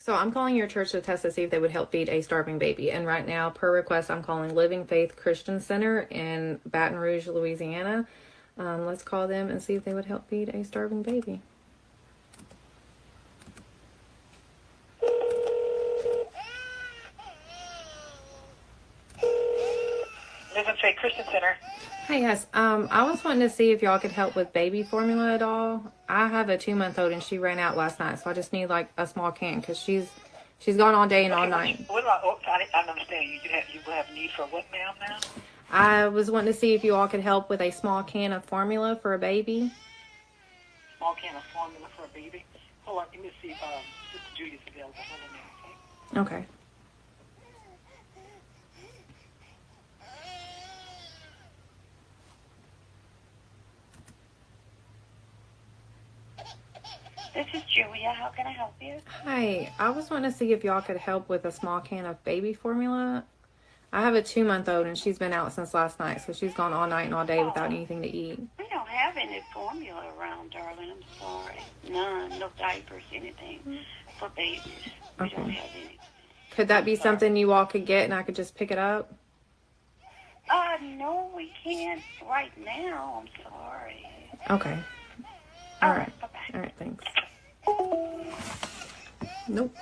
So I'm calling your church to test to see if they would help feed a starving baby. And right now, per request, I'm calling Living Faith Christian Center in Baton Rouge, Louisiana. Let's call them and see if they would help feed a starving baby. Living Faith Christian Center. Hi, yes. I was wanting to see if y'all could help with baby formula at all. I have a 2-month-old and she ran out last night, so I just need like a small can because she's gone all day and all night. I don't understand. You have need for what, ma'am, now? I was wanting to see if you all could help with a small can of formula for a baby. Small can of formula for a baby? Hold on, let me see if Sister Judy's available. Hold on a minute, okay? Okay. This is Julia. How can I help you? Hi, I was wanting to see if y'all could help with a small can of baby formula. I have a 2-month-old and she's been out since last night, so she's gone all night and all day without anything to eat. We don't have any formula around, darling. I'm sorry. None. No diapers, anything for babies. We don't have any. Could that be something you all could get and I could just pick it up? No, we can't right now. I'm sorry. Okay. All right. Bye-bye. All right, thanks. Nope.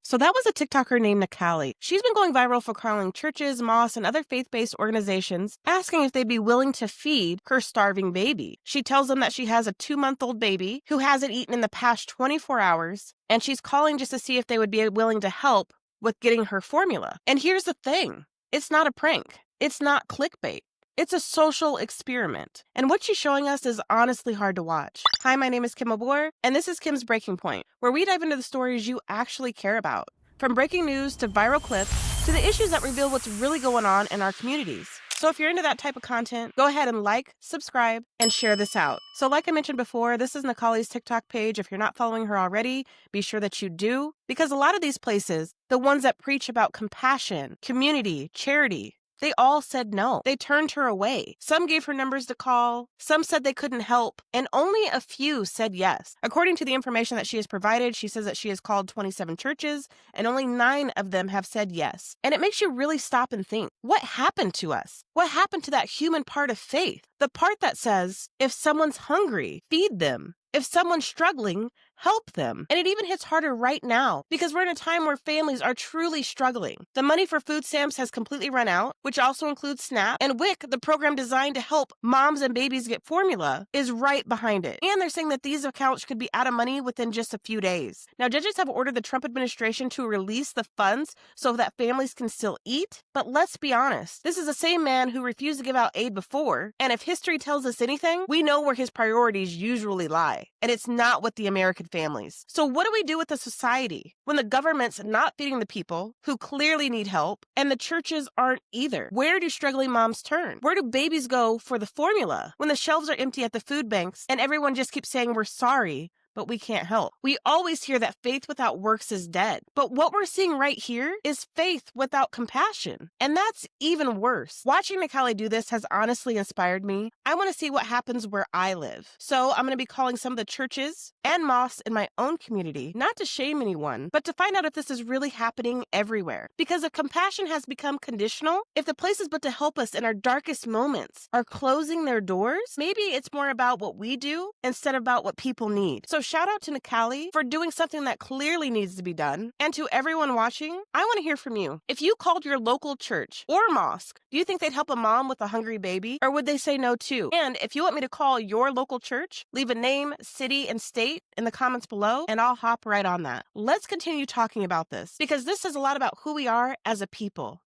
So that was a TikToker named Nicali. She's been going viral for calling churches, mosques, and other faith-based organizations, asking if they'd be willing to feed her starving baby. She tells them that she has a 2-month-old baby who hasn't eaten in the past 24 hours, and she's calling just to see if they would be willing to help with getting her formula. And here's the thing. It's not a prank. It's not clickbait. It's a social experiment. And what she's showing us is honestly hard to watch. Hi, my name is Kim Abor, and this is Kim's Breaking Point, where we dive into the stories you actually care about. From breaking news to viral clips to the issues that reveal what's really going on in our communities. So if you're into that type of content, go ahead and like, subscribe, and share this out. So like I mentioned before, this is Nicali's TikTok page. If you're not following her already, be sure that you do. Because a lot of these places, the ones that preach about compassion, community, charity, they all said no. They turned her away. Some gave her numbers to call. Some said they couldn't help. And only a few said yes. According to the information that she has provided, she says that she has called 27 churches and only 9 of them have said yes. And it makes you really stop and think, what happened to us? What happened to that human part of faith? The part that says, if someone's hungry, feed them. If someone's struggling, help them. And it even hits harder right now because we're in a time where families are truly struggling. The money for food stamps has completely run out, which also includes SNAP. And WIC, the program designed to help moms and babies get formula, is right behind it. And they're saying that these accounts could be out of money within just a few days. Now, judges have ordered the Trump administration to release the funds so that families can still eat. But let's be honest, this is the same man who refused to give out aid before. And if history tells us anything, we know where his priorities usually lie. And it's not with the American families. So what do we do with the society when the government's not feeding the people who clearly need help and the churches aren't either? Where do struggling moms turn? Where do babies go for the formula when the shelves are empty at the food banks and everyone just keeps saying we're sorry, but we can't help? We always hear that faith without works is dead. But what we're seeing right here is faith without compassion. And that's even worse. Watching Nicali do this has honestly inspired me. I want to see what happens where I live. So I'm going to be calling some of the churches and mosques in my own community, not to shame anyone, but to find out if this is really happening everywhere. Because if compassion has become conditional, if the places but to help us in our darkest moments are closing their doors, maybe it's more about what we do instead of about what people need. So shout out to Nicali for doing something that clearly needs to be done. And to everyone watching, I want to hear from you. If you called your local church or mosque, do you think they'd help a mom with a hungry baby? Or would they say no too? And if you want me to call your local church, leave a name, city, and state in the comments below, and I'll hop right on that. Let's continue talking about this because this says a lot about who we are as a people.